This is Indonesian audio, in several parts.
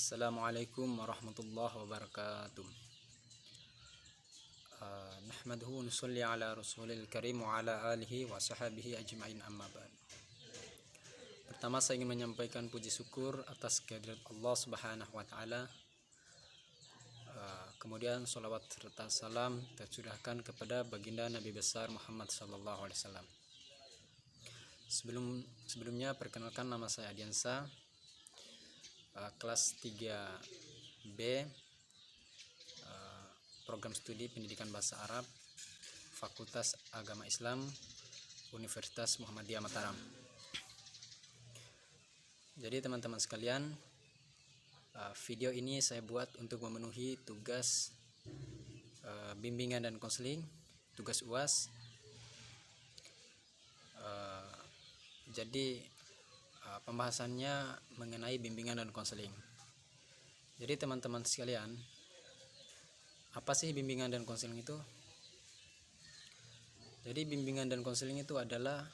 Assalamualaikum warahmatullahi wabarakatuh. Nahmaduhu wa nusalli ala rasulil karim wa ala alihi wa sahbihi ajma'in, amma ba'd. Pertama, saya ingin menyampaikan puji syukur atas kehadirat Allah Subhanahu wa taala. Kemudian salawat serta salam tercurahkan kepada baginda Nabi besar Muhammad sallallahu alaihi wasallam. Sebelumnya perkenalkan, nama saya Adiansa, kelas 3B, program studi pendidikan bahasa Arab, Fakultas Agama Islam, Universitas Muhammadiyah Mataram. Jadi teman-teman sekalian, video ini saya buat untuk memenuhi tugas bimbingan dan konseling, tugas UAS. Jadi pembahasannya mengenai bimbingan dan konseling. Jadi teman-teman sekalian, apa sih bimbingan dan konseling itu? Jadi bimbingan dan konseling itu adalah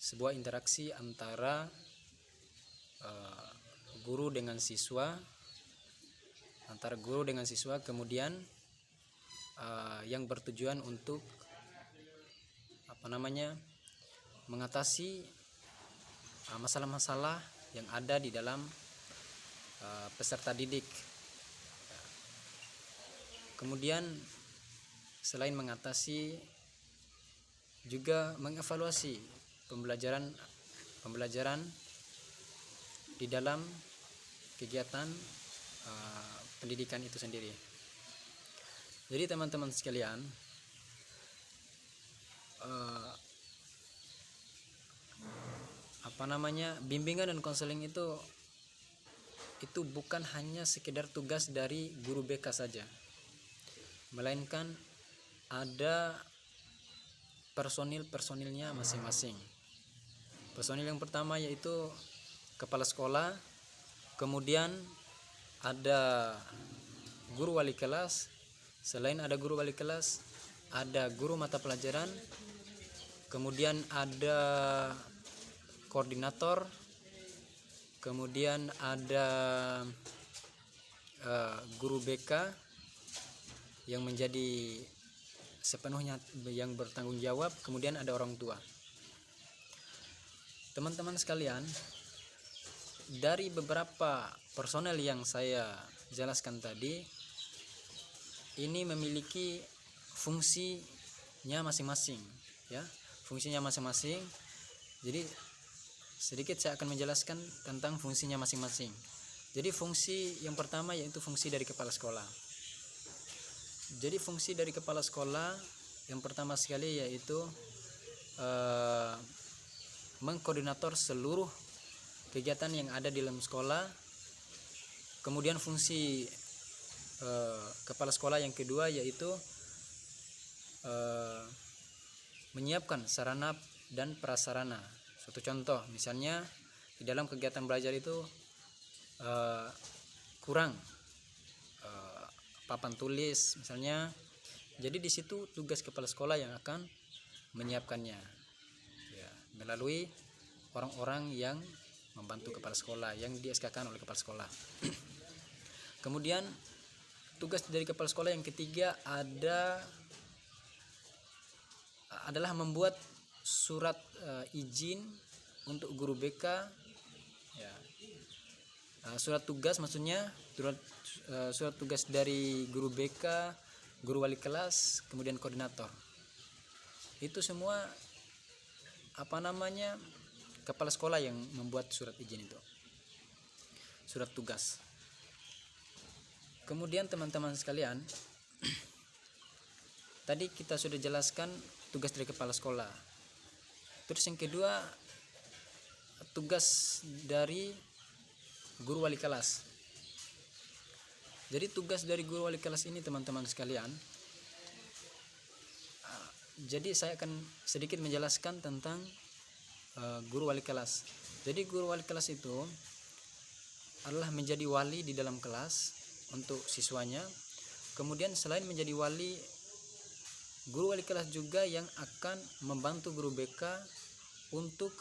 sebuah interaksi antara guru dengan siswa, kemudian yang bertujuan untuk mengatasi masalah-masalah yang ada di dalam peserta didik. Kemudian selain mengatasi, juga mengevaluasi pembelajaran di dalam kegiatan pendidikan itu sendiri. Jadi teman-teman sekalian, bimbingan dan konseling itu bukan hanya sekedar tugas dari guru BK saja, melainkan ada personilnya masing-masing. Personil yang pertama yaitu kepala sekolah, kemudian ada guru wali kelas, selain ada guru wali kelas ada guru mata pelajaran, kemudian ada koordinator, kemudian ada guru BK yang menjadi sepenuhnya yang bertanggung jawab, kemudian ada orang tua. Teman-teman sekalian, dari beberapa personel yang saya jelaskan tadi, ini memiliki fungsinya masing-masing, ya, fungsinya masing-masing. Jadi sedikit saya akan menjelaskan tentang fungsinya masing-masing. Jadi fungsi yang pertama yaitu fungsi dari kepala sekolah. Jadi fungsi dari kepala sekolah yang pertama sekali yaitu mengkoordinator seluruh kegiatan yang ada di dalam sekolah. Kemudian fungsi kepala sekolah yang kedua yaitu menyiapkan sarana dan prasarana. Suatu contoh, misalnya di dalam kegiatan belajar itu kurang papan tulis misalnya, jadi di situ tugas kepala sekolah yang akan menyiapkannya, ya, melalui orang-orang yang membantu kepala sekolah yang di-SK-kan oleh kepala sekolah. Kemudian tugas dari kepala sekolah yang ketiga adalah membuat surat izin untuk guru BK, ya. Surat tugas maksudnya surat tugas dari guru BK, guru wali kelas, kemudian koordinator. Itu semua kepala sekolah yang membuat surat izin itu, surat tugas. Kemudian teman-teman sekalian, tadi kita sudah jelaskan tugas dari kepala sekolah. Terus yang kedua, tugas dari guru wali kelas. Jadi tugas dari guru wali kelas ini teman-teman sekalian, jadi saya akan sedikit menjelaskan tentang guru wali kelas. Jadi guru wali kelas itu adalah menjadi wali di dalam kelas untuk siswanya. Kemudian selain menjadi wali, guru wali kelas juga yang akan membantu guru BK untuk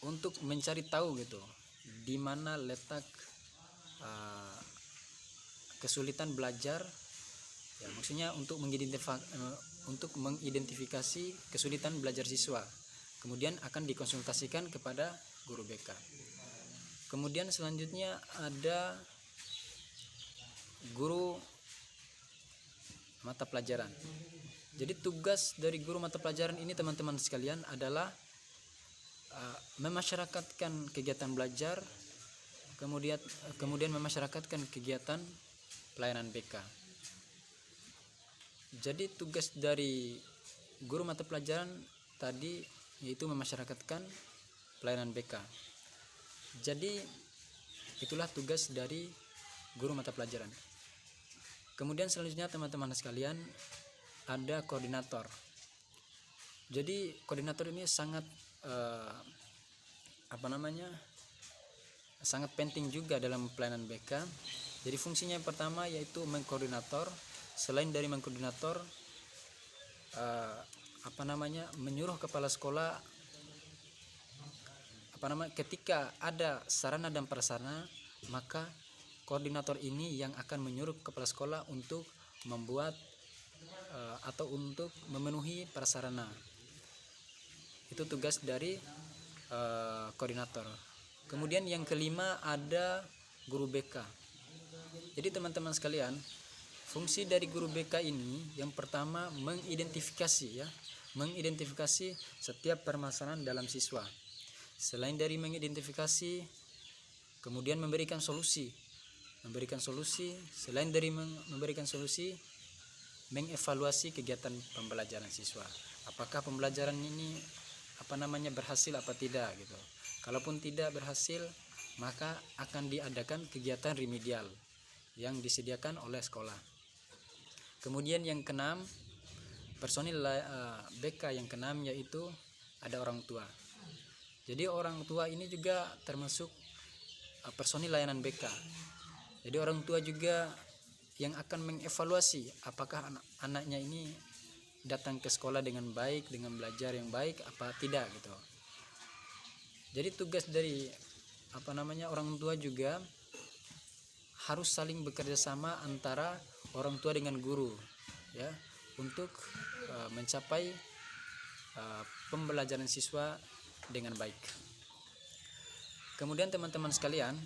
untuk mencari tahu gitu di mana letak uh, kesulitan belajar, ya maksudnya untuk mengidentifikasi kesulitan belajar siswa, kemudian akan dikonsultasikan kepada guru BK. Kemudian selanjutnya ada guru mata pelajaran. Jadi tugas dari guru mata pelajaran ini teman-teman sekalian adalah memasyarakatkan kegiatan belajar, kemudian memasyarakatkan kegiatan pelayanan BK. Jadi tugas dari guru mata pelajaran tadi yaitu memasyarakatkan pelayanan BK. Jadi itulah tugas dari guru mata pelajaran. Kemudian selanjutnya teman-teman sekalian ada koordinator. Jadi koordinator ini sangat sangat penting juga dalam pelayanan BK. Jadi fungsinya yang pertama yaitu mengkoordinator. Selain dari mengkoordinator, menyuruh kepala sekolah ketika ada sarana dan prasarana, maka koordinator ini yang akan menyuruh kepala sekolah untuk membuat atau untuk memenuhi prasarana. Itu tugas dari koordinator. Kemudian yang kelima ada guru BK. Jadi teman-teman sekalian, fungsi dari guru BK ini yang pertama mengidentifikasi setiap permasalahan dalam siswa. Selain dari mengidentifikasi, kemudian memberikan solusi. Selain dari memberikan solusi, mengevaluasi kegiatan pembelajaran siswa. Apakah pembelajaran ini berhasil apa tidak gitu. Kalaupun tidak berhasil, maka akan diadakan kegiatan remedial yang disediakan oleh sekolah. Kemudian yang keenam, personil BK yang keenam yaitu ada orang tua. Jadi orang tua ini juga termasuk personil layanan BK. Jadi orang tua juga yang akan mengevaluasi apakah anaknya ini datang ke sekolah dengan baik, dengan belajar yang baik apa tidak gitu. Jadi tugas dari orang tua juga harus saling bekerja sama antara orang tua dengan guru, ya, untuk mencapai pembelajaran siswa dengan baik. Kemudian teman-teman sekalian,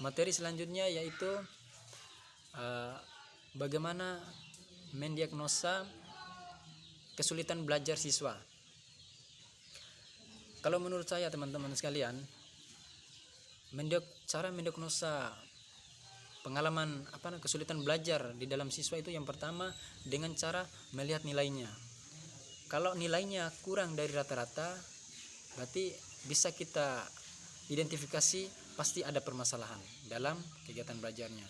materi selanjutnya yaitu bagaimana mendiagnosa kesulitan belajar siswa. Kalau menurut saya teman-teman sekalian, cara mendiagnosa pengalaman kesulitan belajar di dalam siswa itu yang pertama dengan cara melihat nilainya. Kalau nilainya kurang dari rata-rata, berarti bisa kita identifikasi pasti ada permasalahan dalam kegiatan belajarnya.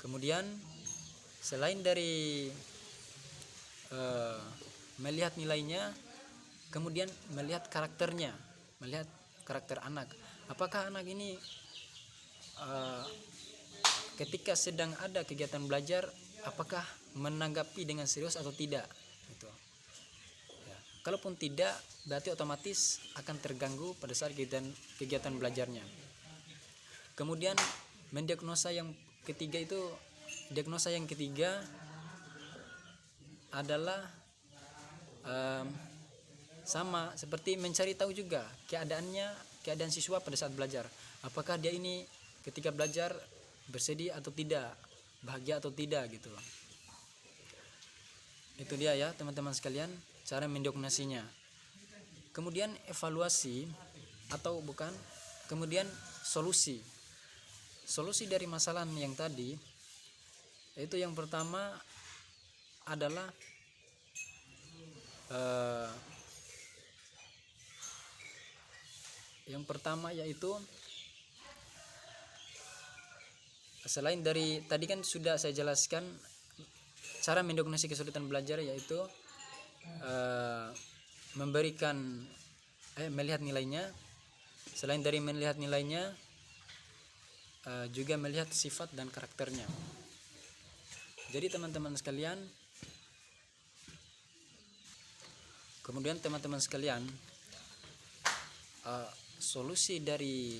Kemudian selain dari melihat nilainya, kemudian melihat karakternya, melihat karakter anak. Apakah anak ini ketika sedang ada kegiatan belajar, apakah menanggapi dengan serius atau tidak? Gitu. Ya. Kalaupun tidak, berarti otomatis akan terganggu pada saat kegiatan belajarnya. Kemudian mendiagnosa yang ketiga adalah sama seperti mencari tahu juga keadaan siswa pada saat belajar. Apakah dia ini ketika belajar bersedih atau tidak, bahagia atau tidak gitu. Itu dia ya teman-teman sekalian, cara mendiagnosasinya. Kemudian evaluasi kemudian solusi dari masalah yang tadi, yaitu yang pertama adalah yaitu selain dari tadi kan sudah saya jelaskan cara mendiagnosis kesulitan belajar, yaitu melihat nilainya. Selain dari melihat nilainya, juga melihat sifat dan karakternya. Jadi teman-teman sekalian, solusi dari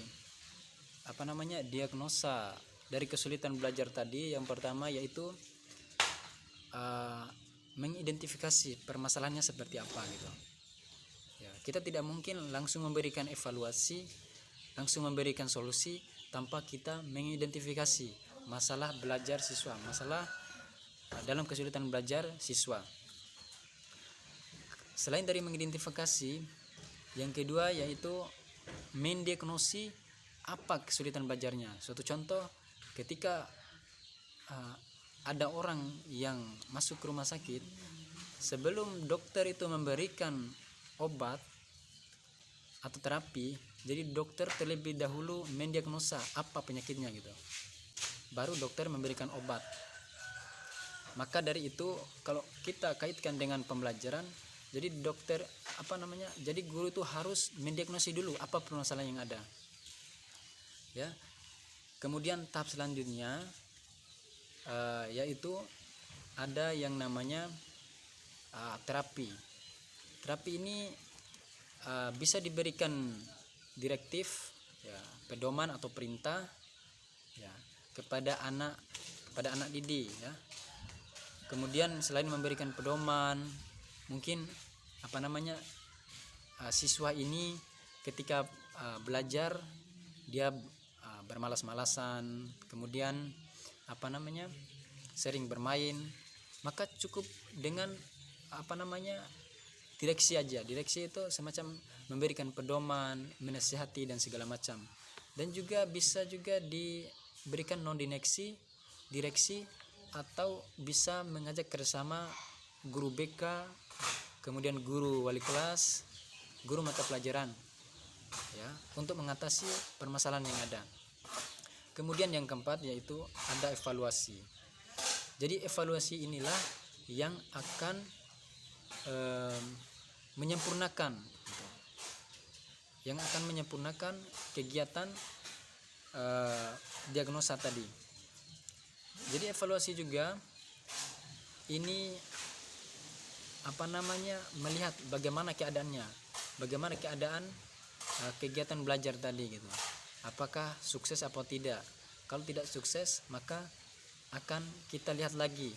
diagnosa dari kesulitan belajar tadi, yang pertama yaitu mengidentifikasi permasalahannya seperti apa gitu. Ya, kita tidak mungkin langsung memberikan evaluasi, langsung memberikan solusi tanpa kita mengidentifikasi masalah belajar siswa, masalah dalam kesulitan belajar siswa. Selain dari mengidentifikasi, yang kedua yaitu mendiagnosi apa kesulitan belajarnya. Suatu contoh, ketika ada orang yang masuk ke rumah sakit, sebelum dokter itu memberikan obat atau terapi, jadi dokter terlebih dahulu mendiagnosa apa penyakitnya gitu, baru dokter memberikan obat. Maka dari itu kalau kita kaitkan dengan pembelajaran, jadi jadi guru itu harus mendiagnosis dulu apa permasalahan yang ada, ya. Kemudian tahap selanjutnya yaitu ada yang namanya terapi. Terapi ini bisa diberikan direktif, ya, pedoman atau perintah, ya, kepada anak didik, ya. Kemudian selain memberikan pedoman, mungkin siswa ini ketika belajar dia bermalas-malasan, kemudian sering bermain, maka cukup dengan direksi aja. Direksi itu semacam memberikan pedoman, menasihati dan segala macam. Dan juga bisa juga diberikan non direksi atau bisa mengajak kerjasama guru BK, kemudian guru wali kelas, guru mata pelajaran, ya, untuk mengatasi permasalahan yang ada. Kemudian yang keempat yaitu ada evaluasi. Jadi evaluasi inilah yang akan menyempurnakan kegiatan diagnosa tadi. Jadi evaluasi juga ini melihat bagaimana keadaannya, bagaimana keadaan kegiatan belajar tadi gitu. Apakah sukses atau tidak? Kalau tidak sukses, maka akan kita lihat lagi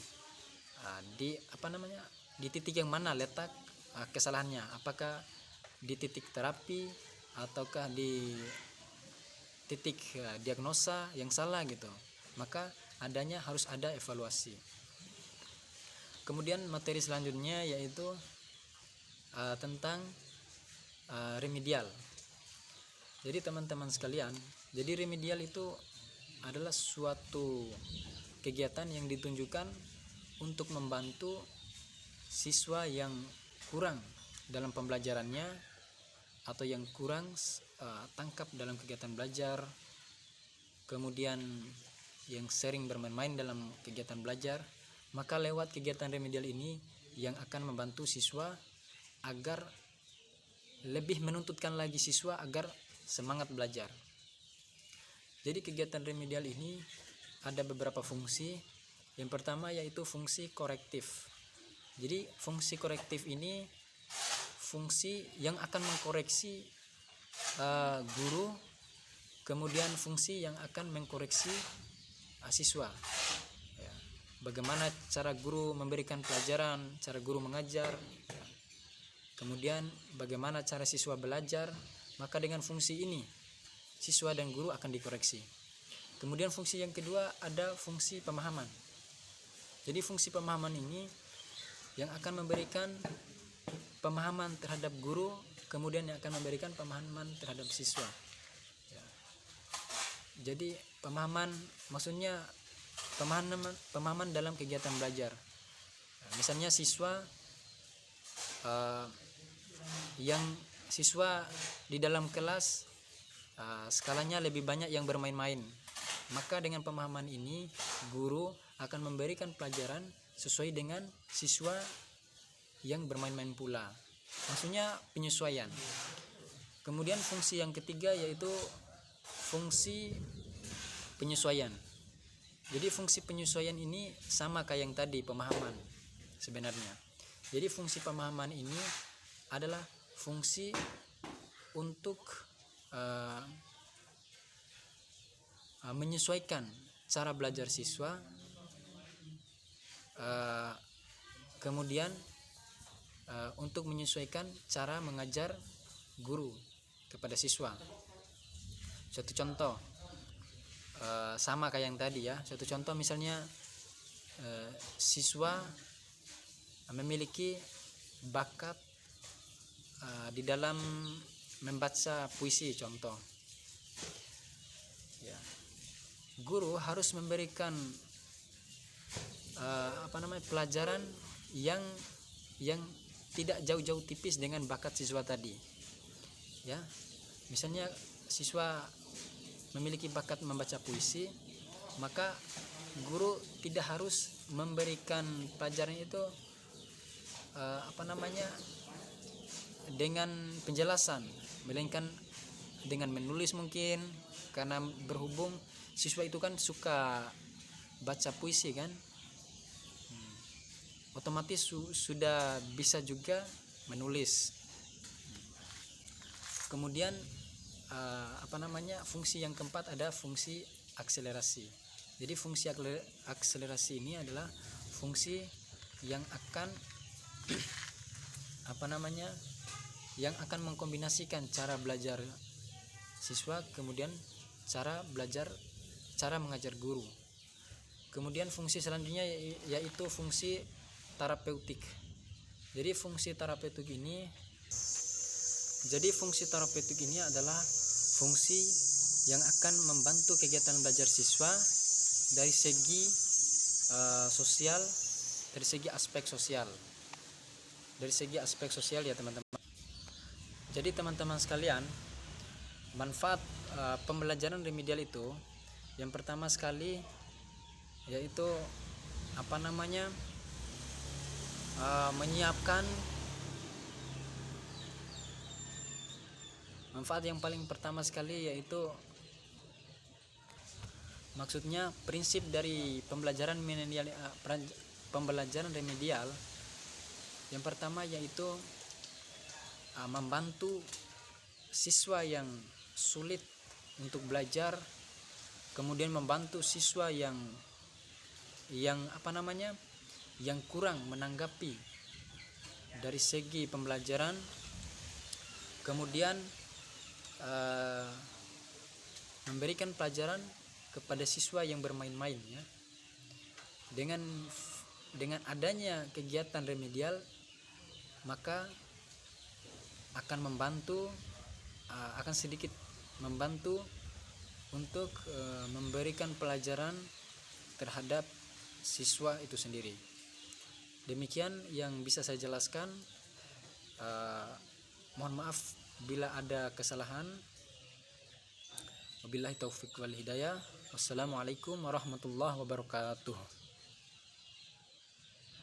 di titik yang mana letak kesalahannya. Apakah di titik terapi ataukah di titik diagnosa yang salah gitu. Maka harus ada evaluasi. Kemudian materi selanjutnya yaitu tentang remedial. Jadi teman-teman sekalian, jadi remedial itu adalah suatu kegiatan yang ditunjukkan untuk membantu siswa yang kurang dalam pembelajarannya atau yang kurang tangkap dalam kegiatan belajar, kemudian yang sering bermain-main dalam kegiatan belajar. Maka lewat kegiatan remedial ini yang akan membantu siswa agar lebih menuntutkan lagi siswa agar semangat belajar. Jadi kegiatan remedial ini ada beberapa fungsi. Yang pertama yaitu fungsi korektif. Jadi fungsi korektif ini fungsi yang akan mengkoreksi guru, kemudian fungsi yang akan mengkoreksi siswa. Ya. Bagaimana cara guru memberikan pelajaran, cara guru mengajar, kemudian bagaimana cara siswa belajar. Maka dengan fungsi ini siswa dan guru akan dikoreksi. Kemudian fungsi yang kedua ada fungsi pemahaman. Jadi fungsi pemahaman ini yang akan memberikan pemahaman terhadap guru, kemudian yang akan memberikan pemahaman terhadap siswa. Ya. Jadi pemahaman maksudnya pemahaman dalam kegiatan belajar. Misalnya siswa di dalam kelas skalanya lebih banyak yang bermain-main. Maka dengan pemahaman ini guru akan memberikan pelajaran sesuai dengan siswa yang bermain-main pula. Maksudnya penyesuaian. Kemudian fungsi yang ketiga yaitu fungsi penyesuaian. Jadi fungsi penyesuaian ini sama kayak yang tadi pemahaman sebenarnya. Jadi fungsi pemahaman ini adalah fungsi untuk menyesuaikan cara belajar siswa, kemudian untuk menyesuaikan cara mengajar guru kepada siswa. Suatu contoh sama kayak yang tadi ya. Suatu contoh misalnya siswa memiliki bakat di dalam membaca puisi contoh. Ya. Guru harus memberikan pelajaran yang tidak jauh-jauh tipis dengan bakat siswa tadi. Ya, misalnya siswa memiliki bakat membaca puisi, maka guru tidak harus memberikan pelajaran itu dengan penjelasan, melainkan dengan menulis mungkin, karena berhubung siswa itu kan suka baca puisi kan, otomatis sudah bisa juga menulis. Kemudian fungsi yang keempat ada fungsi akselerasi. Jadi fungsi akselerasi ini adalah fungsi yang akan yang akan mengkombinasikan cara belajar siswa, kemudian cara mengajar guru. Kemudian fungsi selanjutnya yaitu fungsi terapeutik. Jadi fungsi terapeutik ini adalah fungsi yang akan membantu kegiatan belajar siswa dari segi sosial, dari segi aspek sosial ya teman-teman. Jadi teman-teman sekalian, manfaat pembelajaran remedial itu yang pertama sekali yaitu menyiapkan. Manfaat yang paling pertama sekali yaitu maksudnya prinsip dari pembelajaran remedial yang pertama yaitu membantu siswa yang sulit untuk belajar, kemudian membantu siswa yang kurang menanggapi dari segi pembelajaran, kemudian memberikan pelajaran kepada siswa yang bermain-main ya. Dengan adanya kegiatan remedial, maka akan sedikit membantu untuk memberikan pelajaran terhadap siswa itu sendiri. Demikian yang bisa saya jelaskan. Mohon maaf bila ada kesalahan. Wabillahi taufiq wal hidayah. Wassalamualaikum warahmatullahi wabarakatuh.